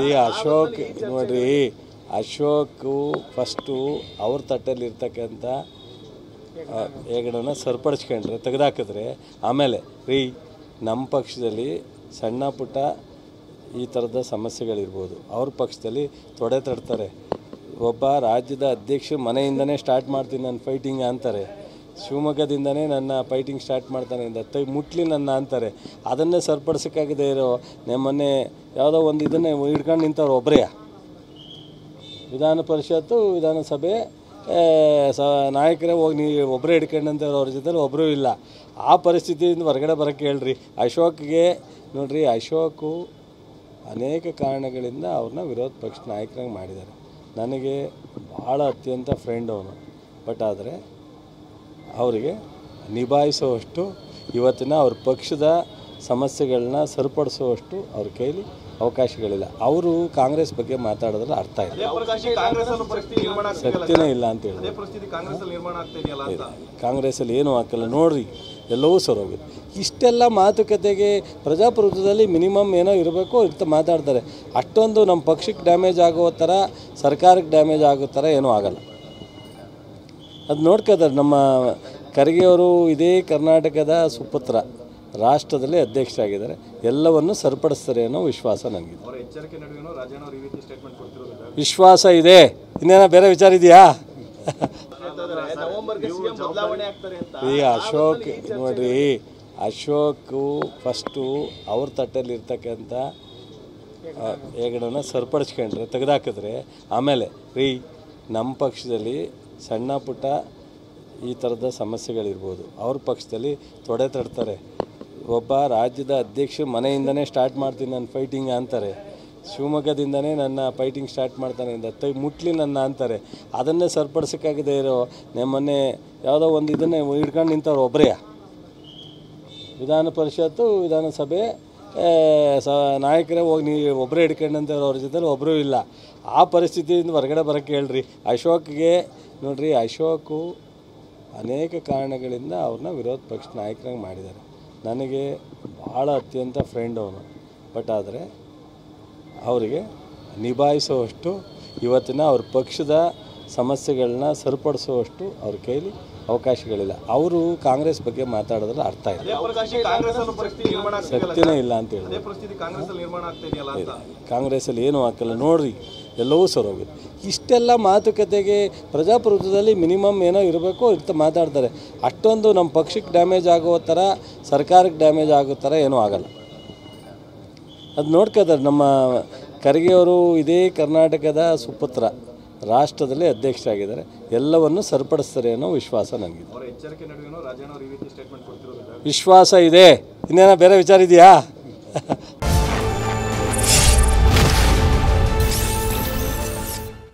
ಈ ಅಶೋಕ್ ನೋಡ್ರಿ, ಅಶೋಕ್ ಫಸ್ಟು ಅವ್ರ ತಟ್ಟಲ್ಲಿ ಇರ್ತಕ್ಕಂಥ ಹೆಗಡನ್ನ ಸರಿಪಡಿಸ್ಕೊಂಡ್ರೆ ತೆಗೆದಾಕಿದ್ರೆ ಆಮೇಲೆ ನಮ್ಮ ಪಕ್ಷದಲ್ಲಿ ಸಣ್ಣ ಪುಟ್ಟ ಈ ಥರದ ಸಮಸ್ಯೆಗಳಿರ್ಬೋದು, ಅವ್ರ ಪಕ್ಷದಲ್ಲಿ ತೊಡೆ ತಡ್ತಾರೆ. ಒಬ್ಬ ರಾಜ್ಯದ ಅಧ್ಯಕ್ಷ ಮನೆಯಿಂದನೇ ಸ್ಟಾರ್ಟ್ ಮಾಡ್ತೀನಿ ನಾನು ಫೈಟಿಂಗ್ ಅಂತಾರೆ, ಶಿವಮೊಗ್ಗದಿಂದನೇ ನನ್ನ ಫೈಟಿಂಗ್ ಸ್ಟಾರ್ಟ್ ಮಾಡ್ತಾನೆ ಅಂತ ಮುಟ್ಲಿ ನನ್ನ ಅಂತಾರೆ. ಅದನ್ನೇ ಸರಿಪಡಿಸೋಕ್ಕಾಗದೇ ಇರೋ ಮೊನ್ನೆ ಯಾವುದೋ ಒಂದು ಇದನ್ನೇ ಹಿಡ್ಕೊಂಡು ನಿಂತವ್ರು ಒಬ್ಬರೇ. ವಿಧಾನ ಪರಿಷತ್ತು ವಿಧಾನಸಭೆ ನಾಯಕರೇ ಹೋಗಿ ನೀವು ಒಬ್ಬರೇ ಹಿಡ್ಕೊಂಡಂತವ್ರು, ಅವ್ರ ಜೊತೆಲಿ ಒಬ್ಬರೂ ಇಲ್ಲ. ಆ ಪರಿಸ್ಥಿತಿಯಿಂದ ಹೊರಗಡೆ ಬರೋಕ್ಕೆ ಹೇಳ್ರಿ. ಅಶೋಕ್ಗೆ ನೋಡ್ರಿ, ಅಶೋಕು ಅನೇಕ ಕಾರಣಗಳಿಂದ ಅವ್ರನ್ನ ವಿರೋಧ ಪಕ್ಷ ನಾಯಕರಾಗಿ ಮಾಡಿದ್ದಾರೆ. ನನಗೆ ಭಾಳ ಅತ್ಯಂತ ಫ್ರೆಂಡ್ ಅವನು. ಬಟ್ ಆದರೆ ಅವರಿಗೆ ನಿಭಾಯಿಸುವಷ್ಟು ಇವತ್ತಿನ ಅವ್ರ ಪಕ್ಷದ ಸಮಸ್ಯೆಗಳನ್ನ ಸರಿಪಡಿಸುವಷ್ಟು ಅವ್ರ ಕೈಲಿ ಅವಕಾಶಗಳಿಲ್ಲ. ಅವರು ಕಾಂಗ್ರೆಸ್ ಬಗ್ಗೆ ಮಾತಾಡಿದ್ರೆ ಅರ್ಥ ಇಲ್ಲ, ಸತ್ಯನೇ ಇಲ್ಲ ಅಂತ ಹೇಳಿದ್ರು. ಕಾಂಗ್ರೆಸ್ಸಲ್ಲಿ ಏನೂ ಹಾಕಲ್ಲ ನೋಡ್ರಿ, ಎಲ್ಲವೂ ಸರೋಗಿದೆ. ಇಷ್ಟೆಲ್ಲ ಮಾತುಕತೆಗೆ ಪ್ರಜಾಪ್ರಭುತ್ವದಲ್ಲಿ ಮಿನಿಮಮ್ ಏನೋ ಇರಬೇಕು ಅಂತ ಮಾತಾಡ್ತಾರೆ. ಅಷ್ಟೊಂದು ನಮ್ಮ ಪಕ್ಷಕ್ಕೆ ಡ್ಯಾಮೇಜ್ ಆಗೋ ಥರ, ಸರ್ಕಾರಕ್ಕೆ ಡ್ಯಾಮೇಜ್ ಆಗೋ ಥರ ಏನೂ ಆಗಲ್ಲ. ಅದು ನೋಡ್ಕೋತಾರೆ. ನಮ್ಮ ಖರ್ಗೆಯವರು ಇದೇ ಕರ್ನಾಟಕದ ಸುಪುತ್ರ, ರಾಷ್ಟ್ರದಲ್ಲಿ ಅಧ್ಯಕ್ಷರಾಗಿದ್ದಾರೆ, ಎಲ್ಲವನ್ನು ಸರಿಪಡಿಸ್ತಾರೆ ಅನ್ನೋ ವಿಶ್ವಾಸ ನನಗಿದೆ. ವಿಶ್ವಾಸ ಇದೆ. ಇನ್ನೇನೋ ಬೇರೆ ವಿಚಾರ ಇದೆಯಾ? ಈ ಅಶೋಕ್ ನೋಡ್ರಿ, ಅಶೋಕ್ ಫಸ್ಟು ಅವ್ರ ತಟ್ಟಲ್ಲಿ ಇರ್ತಕ್ಕಂಥ ಹೆಗಡನ್ನ ಸರಿಪಡಿಸ್ಕೊಂಡ್ರೆ ತೆಗೆದಾಕಿದ್ರೆ ಆಮೇಲೆ ನಮ್ಮ ಪಕ್ಷದಲ್ಲಿ ಸಣ್ಣ ಪುಟ್ಟ ಈ ಥರದ ಸಮಸ್ಯೆಗಳಿರ್ಬೋದು, ಅವ್ರ ಪಕ್ಷದಲ್ಲಿ ತೊಡೆ ತಡ್ತಾರೆ. ಒಬ್ಬ ರಾಜ್ಯದ ಅಧ್ಯಕ್ಷ ಮನೆಯಿಂದನೇ ಸ್ಟಾರ್ಟ್ ಮಾಡ್ತೀನಿ ನಾನು ಫೈಟಿಂಗ್ ಅಂತಾರೆ, ಶಿವಮೊಗ್ಗದಿಂದನೇ ನನ್ನ ಫೈಟಿಂಗ್ ಸ್ಟಾರ್ಟ್ ಮಾಡ್ತಾನೆ ಅಂತ ಮುಟ್ಲಿ ನನ್ನ ಅಂತಾರೆ. ಅದನ್ನೇ ಸರಿಪಡಿಸೋಕ್ಕಾಗದೇ ಇರೋ ಮೊನ್ನೆ ಯಾವುದೋ ಒಂದು ಇದನ್ನೇ ಹಿಡ್ಕೊಂಡು ನಿಂತವ್ರು ಒಬ್ಬರೇ. ವಿಧಾನ ಪರಿಷತ್ತು ವಿಧಾನಸಭೆ ನಾಯಕರೇ ಹೋಗಿ ನೀವು ಒಬ್ಬರೇ ಹಿಡ್ಕೊಂಡಂತವ್ರು, ಅವ್ರ ಜೊತೆಲಿ ಒಬ್ಬರೂ ಇಲ್ಲ. ಆ ಪರಿಸ್ಥಿತಿಯಿಂದ ಹೊರಗಡೆ ಬರೋಕ್ಕೆ ಹೇಳ್ರಿ. ಅಶೋಕ್ಗೆ ನೋಡ್ರಿ, ಅಶೋಕು ಅನೇಕ ಕಾರಣಗಳಿಂದ ಅವ್ರನ್ನ ವಿರೋಧ ಪಕ್ಷ ನಾಯಕರಾಗಿ ಮಾಡಿದ್ದಾರೆ. ನನಗೆ ಭಾಳ ಅತ್ಯಂತ ಫ್ರೆಂಡ್ ಅವನು. ಬಟ್ ಆದರೆ ಅವರಿಗೆ ನಿಭಾಯಿಸುವಷ್ಟು ಇವತ್ತಿನ ಅವ್ರ ಪಕ್ಷದ ಸಮಸ್ಯೆಗಳನ್ನ ಸರಿಪಡಿಸುವಷ್ಟು ಅವ್ರ ಕೈಲಿ ಅವಕಾಶಗಳಿಲ್ಲ. ಅವರು ಕಾಂಗ್ರೆಸ್ ಬಗ್ಗೆ ಮಾತಾಡಿದ್ರೆ ಅರ್ಥ ಇಲ್ಲ, ಸತ್ಯನೇ ಇಲ್ಲ ಅಂತ ಹೇಳಿದ್ರು. ಕಾಂಗ್ರೆಸ್ಸಲ್ಲಿ ಏನೂ ಹಾಕಲ್ಲ ನೋಡ್ರಿ, ಎಲ್ಲವೂ ಸರೋಗಿದೆ. ಇಷ್ಟೆಲ್ಲ ಮಾತುಕತೆಗೆ ಪ್ರಜಾಪ್ರಭುತ್ವದಲ್ಲಿ ಮಿನಿಮಮ್ ಏನೋ ಇರಬೇಕು ಅಂತ ಮಾತಾಡ್ತಾರೆ. ಅಷ್ಟೊಂದು ನಮ್ಮ ಪಕ್ಷಕ್ಕೆ ಡ್ಯಾಮೇಜ್ ಆಗೋ ಥರ, ಸರ್ಕಾರಕ್ಕೆ ಡ್ಯಾಮೇಜ್ ಆಗೋ ಥರ ಏನೂ ಆಗಲ್ಲ. ಅದು ನೋಡ್ಕೋತಾರೆ. ನಮ್ಮ ಖರ್ಗೆಯವರು ಇದೇ ಕರ್ನಾಟಕದ ಸುಪುತ್ರ, ರಾಷ್ಟ್ರದಲ್ಲಿ ಅಧ್ಯಕ್ಷರಾಗಿದ್ದಾರೆ, ಎಲ್ಲವನ್ನು ಸರಿಪಡಿಸ್ತಾರೆ ಅನ್ನೋ ವಿಶ್ವಾಸ ನನಗಿದೆ. ವಿಶ್ವಾಸ ಇದೆ. ಇನ್ನೇನೋ ಬೇರೆ ವಿಚಾರ ಇದೆಯಾ?